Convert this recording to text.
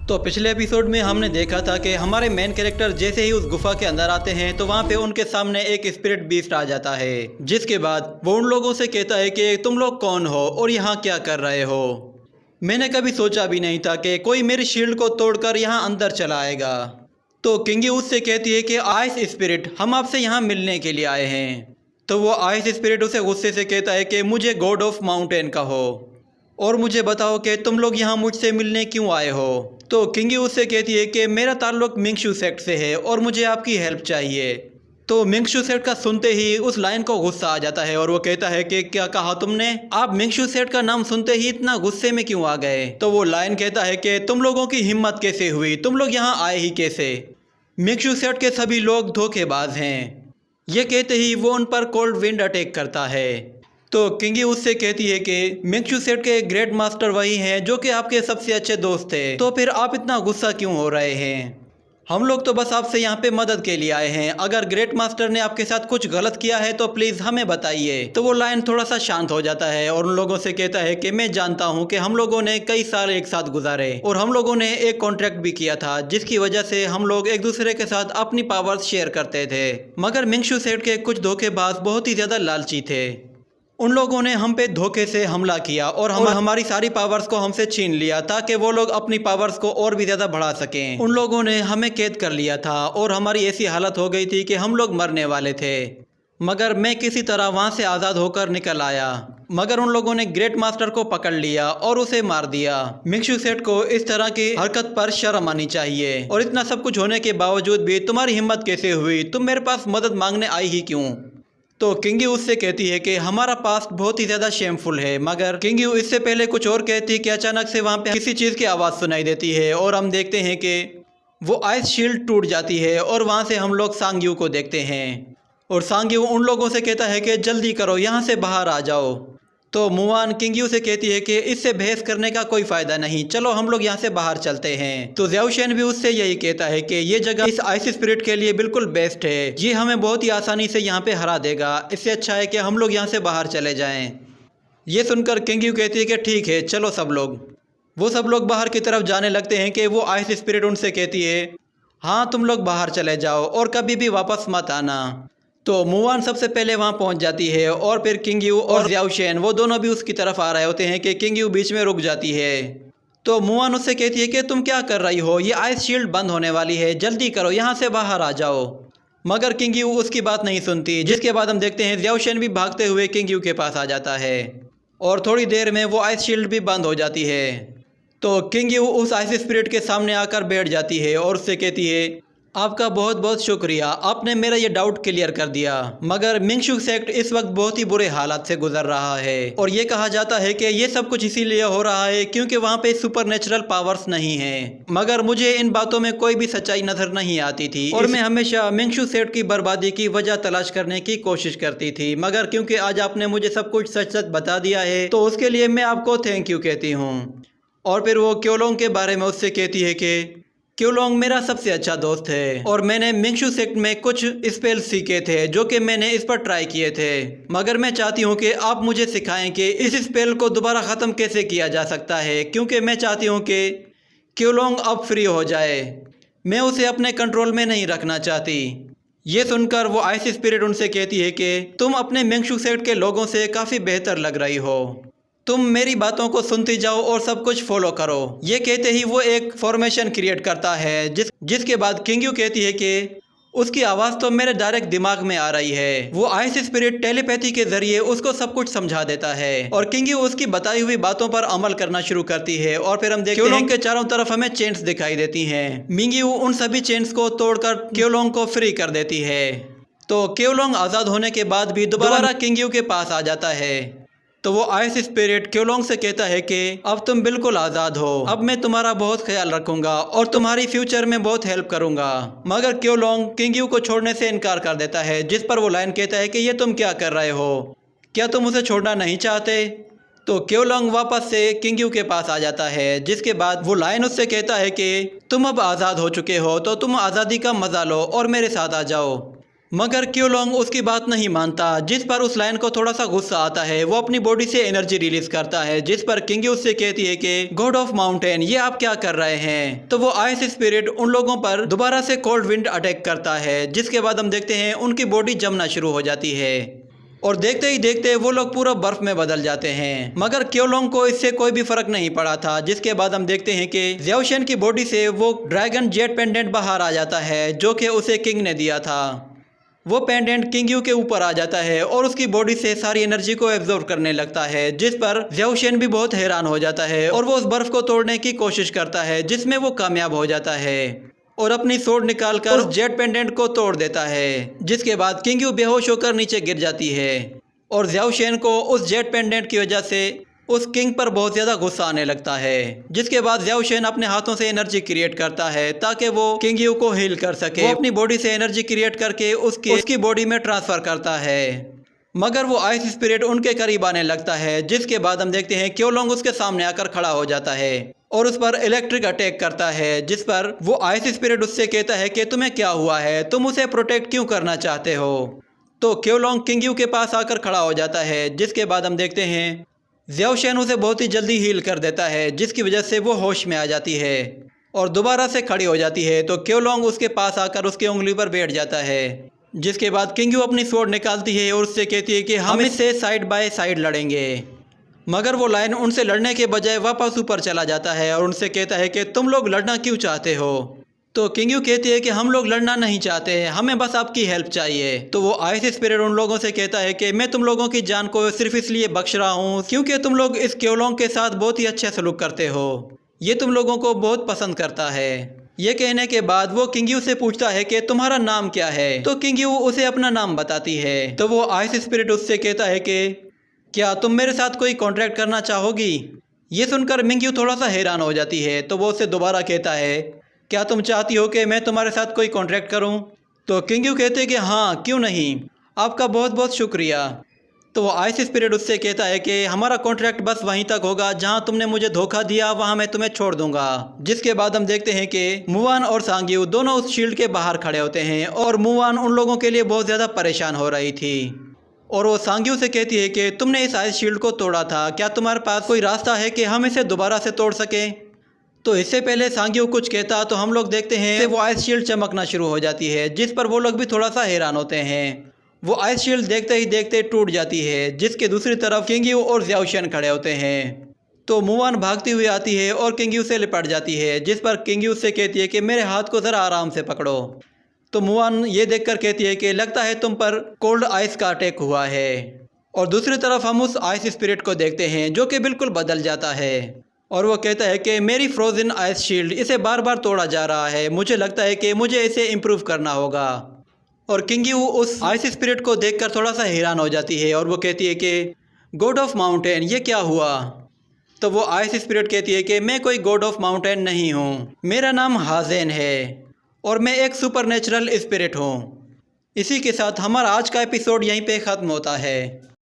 तो पिछले एपिसोड में हमने देखा था कि हमारे मेन कैरेक्टर जैसे ही उस गुफा के अंदर आते हैं तो वहाँ पे उनके सामने एक स्पिरिट बीस्ट आ जाता है, जिसके बाद वो उन लोगों से कहता है कि तुम लोग कौन हो और यहाँ क्या कर रहे हो। मैंने कभी सोचा भी नहीं था कि कोई मेरी शील्ड को तोड़कर यहाँ अंदर चला आएगा। तो किंगी उससे कहती है कि आइस स्पिरिट, हम आपसे यहाँ मिलने के लिए आए हैं। तो वो आइस स्पिरिट उसे गुस्से से कहता है कि मुझे गॉड ऑफ माउंटेन कहो और मुझे बताओ कि तुम लोग यहाँ मुझसे मिलने क्यों आए हो। तो किंगी उससे कहती है कि मेरा ताल्लुक मिंगशू सेक्ट से है और मुझे आपकी हेल्प चाहिए। तो मिंगशू सेठ का सुनते ही उस लाइन को गुस्सा आ जाता है और वो कहता है कि क्या कहा तुमने? आप मिंगशू सेठ का नाम सुनते ही इतना गुस्से में क्यों आ गए? तो वो लाइन कहता है कि तुम लोगों की हिम्मत कैसे हुई, तुम लोग यहाँ आए ही कैसे? मिंगशू सेठ के सभी लोग धोखेबाज हैं। ये कहते ही वो उन पर कोल्ड विंड अटैक करता है। तो किंगी उससे कहती है कि मिंगशू सेठ के ग्रेट मास्टर वही हैं जो कि आपके सबसे अच्छे दोस्त थे, तो फिर आप इतना गुस्सा क्यों हो रहे हैं? हम लोग तो बस आपसे यहाँ पे मदद के लिए आए हैं। अगर ग्रेट मास्टर ने आपके साथ कुछ गलत किया है तो प्लीज़ हमें बताइए। तो वो लाइन थोड़ा सा शांत हो जाता है और उन लोगों से कहता है कि मैं जानता हूँ कि हम लोगों ने कई साल एक साथ गुजारे और हम लोगों ने एक कॉन्ट्रैक्ट भी किया था जिसकी वजह से हम लोग एक दूसरे के साथ अपनी पावर्स शेयर करते थे। मगर मिंगशू सेठ के कुछ धोखेबाज बहुत ही ज़्यादा लालची थे। उन लोगों ने हम पे धोखे से हमला किया और हमारी सारी पावर्स को हमसे छीन लिया ताकि वो लोग अपनी पावर्स को और भी ज़्यादा बढ़ा सकें। उन लोगों ने हमें कैद कर लिया था और हमारी ऐसी हालत हो गई थी कि हम लोग मरने वाले थे। मगर मैं किसी तरह वहाँ से आज़ाद होकर निकल आया। मगर उन लोगों ने ग्रेट मास्टर को पकड़ लिया और उसे मार दिया। मिंगशू सेठ को इस तरह की हरकत पर शर्म आनी चाहिए। और इतना सब कुछ होने के बावजूद भी तुम्हारी हिम्मत कैसे हुई? तुम मेरे पास मदद मांगने आई ही क्यों? तो किंगी उससे कहती है कि हमारा पास्ट बहुत ही ज़्यादा शेमफुल है। मगर किंगी इससे पहले कुछ और कहती है कि अचानक से वहाँ पे किसी चीज़ की आवाज़ सुनाई देती है और हम देखते हैं कि वो आइस शील्ड टूट जाती है और वहाँ से हम लोग सांग्यू को देखते हैं। और सांग्यू उन लोगों से कहता है कि जल्दी करो, यहाँ से बाहर आ जाओ। तो मुआन किंग्यू से कहती है कि इससे बहस करने का कोई फ़ायदा नहीं, चलो हम लोग यहाँ से बाहर चलते हैं। तो ज़्याओशेन भी उससे यही कहता है कि ये जगह इस आइस स्पिरिट के लिए बिल्कुल बेस्ट है, ये हमें बहुत ही आसानी से यहाँ पे हरा देगा। इससे अच्छा है कि हम लोग यहाँ से बाहर चले जाएं। ये सुनकर किंग्यू कहती है कि ठीक है चलो सब लोग। वो सब लोग बाहर की तरफ जाने लगते हैं कि वो आइस स्पिरिट उनसे कहती है हाँ तुम लोग बाहर चले जाओ और कभी भी वापस मत आना। तो मुआन सबसे पहले वहाँ पहुँच जाती है और फिर किंग्यू और ज़्याओशेन वो दोनों भी उसकी तरफ आ रहे होते हैं कि किंग्यू बीच में रुक जाती है। तो मुआन उससे कहती है कि तुम क्या कर रही हो, ये आइस शील्ड बंद होने वाली है, जल्दी करो यहाँ से बाहर आ जाओ। मगर किंग्यू उसकी बात नहीं सुनती, जिसके बाद हम देखते हैं ज़्याओशेन भी भागते हुए किंग्यू के पास आ जाता है और थोड़ी देर में वो आइस शील्ड भी बंद हो जाती है। तो किंग्यू उस आइस स्पिरिट के सामने आकर बैठ जाती है और उससे कहती है आपका बहुत बहुत शुक्रिया, आपने मेरा ये डाउट क्लियर कर दिया। मगर मिंगशू सेक्ट इस वक्त बहुत ही बुरे हालात से गुजर रहा है और ये कहा जाता है कि ये सब कुछ इसीलिए हो रहा है क्योंकि वहाँ पे सुपरनेचुरल पावर्स नहीं हैं। मगर मुझे इन बातों में कोई भी सच्चाई नजर नहीं आती थी और मैं हमेशा मिंगशू सेक्ट की बर्बादी की वजह तलाश करने की कोशिश करती थी। मगर क्योंकि आज आपने मुझे सब कुछ सच सच बता दिया है तो उसके लिए मैं आपको थैंक यू कहती हूँ। और फिर वो क्योलोंग के बारे में उससे कहती है कि क्योलोंग मेरा सबसे अच्छा दोस्त है और मैंने मिंगशू सेक्ट में कुछ स्पेल सीखे थे जो कि मैंने इस पर ट्राई किए थे। मगर मैं चाहती हूँ कि आप मुझे सिखाएं कि इस स्पेल को दोबारा ख़त्म कैसे किया जा सकता है, क्योंकि मैं चाहती हूँ कि क्योलोंग अब फ्री हो जाए। मैं उसे अपने कंट्रोल में नहीं रखना चाहती। ये सुनकर वो आइस स्पिरिट उनसे कहती है कि तुम अपने मिंगशू सेक्ट के लोगों से काफ़ी बेहतर लग रही हो, तुम मेरी बातों को सुनती जाओ और सब कुछ फॉलो करो। ये कहते ही वो एक फॉर्मेशन क्रिएट करता है जिसके बाद किंग्यू कहती है कि उसकी आवाज़ तो मेरे डायरेक्ट दिमाग में आ रही है। वो आइस स्पिरिट टेलीपैथी के जरिए उसको सब कुछ समझा देता है और किंग्यू उसकी बताई हुई बातों पर अमल करना शुरू करती है। और फिर हम देखते हैं कि चारों तरफ हमें चेन्स दिखाई देती हैं। मिंग्यू उन सभी चेन्स को तोड़कर क्योलोंग को फ्री कर देती है। तो क्योलोंग आज़ाद होने के बाद भी दोबारा किंग्यू के पास आ जाता है। तो वो आइस स्पिरिट क्योलोंग से कहता है कि अब तुम बिल्कुल आज़ाद हो, अब मैं तुम्हारा बहुत ख्याल रखूंगा और तुम्हारी फ्यूचर में बहुत हेल्प करूंगा। मगर क्योलोंग किंग्यू को छोड़ने से इनकार कर देता है, जिस पर वो लाइन कहता है कि ये तुम क्या कर रहे हो, क्या तुम उसे छोड़ना नहीं चाहते? तो क्योलोंग वापस से किंग्यू के पास आ जाता है, जिसके बाद वो लाइन उससे कहता है कि तुम अब आज़ाद हो चुके हो तो तुम आज़ादी का मज़ा लो और मेरे साथ आ जाओ। मगर क्योलोंग उसकी बात नहीं मानता, जिस पर उस लायन को थोड़ा सा गुस्सा आता है। वो अपनी बॉडी से एनर्जी रिलीज करता है, जिस पर किंग्यू उससे कहती है कि गॉड ऑफ माउंटेन, ये आप क्या कर रहे हैं। तो वो आइस स्पिरिट उन लोगों पर दोबारा से कोल्ड विंड अटैक करता है, जिसके बाद हम देखते हैं उनकी बॉडी जमना शुरू हो जाती है और देखते ही देखते वो लोग पूरा बर्फ में बदल जाते हैं। मगर क्योलोंग को इससे कोई भी फर्क नहीं पड़ा था, जिसके बाद हम देखते हैं कि ज़्याओशेन की बॉडी से वो ड्रैगन जेट पेंडेंट बाहर आ जाता है, जो कि उसे किंग ने दिया था। वो पेंडेंट किंग्यू के ऊपर आ जाता है और उसकी बॉडी से सारी एनर्जी को एब्जॉर्ब करने लगता है, जिस पर ज़्याओशेन भी बहुत हैरान हो जाता है और वो उस बर्फ को तोड़ने की कोशिश करता है, जिसमें वो कामयाब हो जाता है और अपनी सोर्ड निकालकर उस जेट पेंडेंट को तोड़ देता है, जिसके बाद किंग्यू बेहोश होकर नीचे गिर जाती है और ज़्याओशेन को उस जेट पेंडेंट की वजह से उस किंग पर बहुत ज़्यादा गुस्सा आने लगता है। जिसके बाद ज़्याओशेन अपने हाथों से एनर्जी क्रिएट करता है ताकि वो किंग्यू को हील कर सके। वो अपनी बॉडी से एनर्जी क्रिएट करके उसकी बॉडी में ट्रांसफ़र करता है, मगर वो आइस स्पिरिट उनके करीब आने लगता है, जिसके बाद हम देखते हैं क्योलोंग उसके सामने आकर खड़ा हो जाता है और उस पर इलेक्ट्रिक अटैक करता है, जिस पर वो आइस स्पिरिट उससे कहता है कि तुम्हें क्या हुआ है, तुम उसे प्रोटेक्ट क्यों करना चाहते हो। तो क्योलोंग किंग्यू के पास आकर खड़ा हो जाता है, जिसके बाद हम देखते हैं ज़्याओशेन उसे बहुत ही जल्दी हील कर देता है, जिसकी वजह से वो होश में आ जाती है और दोबारा से खड़ी हो जाती है। तो क्योलोंग उसके पास आकर उसकी उंगली पर बैठ जाता है, जिसके बाद किंग्यू अपनी स्वॉर्ड निकालती है और उससे कहती है कि हम इससे साइड बाय साइड लड़ेंगे। मगर वो लायन उनसे लड़ने के बजाय वापस ऊपर चला जाता है और उनसे कहता है कि तुम लोग लड़ना क्यों चाहते हो। तो किंग्यू कहती है कि हम लोग लड़ना नहीं चाहते, हमें बस आपकी हेल्प चाहिए। तो वो आइस स्पिरिट उन लोगों से कहता है कि मैं तुम लोगों की जान को सिर्फ इसलिए बख्श रहा हूँ क्योंकि तुम लोग इस क्योलोंग के साथ बहुत ही अच्छा सलूक करते हो, ये तुम लोगों को बहुत पसंद करता है। ये कहने के बाद वो किंग्यू से पूछता है कि तुम्हारा नाम क्या है। तो किंग्यू उसे अपना नाम बताती है। तो वो आइस स्पिरिट उससे कहता है कि क्या तुम मेरे साथ कोई कॉन्ट्रैक्ट करना चाहोगी। ये सुनकर मिंग्यू थोड़ा सा हैरान हो जाती है। तो वो उससे दोबारा कहता है क्या तुम चाहती हो कि मैं तुम्हारे साथ कोई कॉन्ट्रैक्ट करूं। तो किंग्यू कहते हैं कि हाँ क्यों नहीं, आपका बहुत बहुत शुक्रिया। तो वो आइस स्पिरिट उससे कहता है कि हमारा कॉन्ट्रैक्ट बस वहीं तक होगा, जहां तुमने मुझे धोखा दिया वहां मैं तुम्हें छोड़ दूंगा। जिसके बाद हम देखते हैं कि मुवान और सांग्यू दोनों उस शील्ड के बाहर खड़े होते हैं और मुवान उन लोगों के लिए बहुत ज़्यादा परेशान हो रही थी और वो सांग्यू से कहती है कि तुमने इस आइस शील्ड को तोड़ा था, क्या तुम्हारे पास कोई रास्ता है कि हम इसे दोबारा से तोड़ सकें। तो इससे पहले सांग्यू कुछ कहता तो हम लोग देखते हैं कि वो आइस शील्ड चमकना शुरू हो जाती है, जिस पर वो लोग भी थोड़ा सा हैरान होते हैं। वो आइस शील्ड देखते ही देखते टूट जाती है, जिसके दूसरी तरफ किंग्यू और ज़्याओशेन खड़े होते हैं। तो मुवान भागती हुई आती है और किंग्यू से लिपट जाती है, जिस पर किंग्यू से कहती है कि मेरे हाथ को ज़रा आराम से पकड़ो। तो मुवान ये देखकर कहती है कि लगता है तुम पर कोल्ड आइस का अटैक हुआ है। और दूसरी तरफ हम उस आइस स्पिरिट को देखते हैं जो कि बिल्कुल बदल जाता है और वो कहता है कि मेरी फ्रोज़न आइस शील्ड इसे बार बार तोड़ा जा रहा है, मुझे लगता है कि मुझे इसे इम्प्रूव करना होगा। और किंग्यू उस आइस स्पिरिट को देखकर थोड़ा सा हैरान हो जाती है और वो कहती है कि गॉड ऑफ माउंटेन ये क्या हुआ। तो वो आइस स्पिरिट कहती है कि मैं कोई गॉड ऑफ माउंटेन नहीं हूँ, मेरा नाम हाजेन है और मैं एक सुपर नेचुरल स्पिरिट हूँ। इसी के साथ हमारा आज का एपिसोड यहीं पे ख़त्म होता है।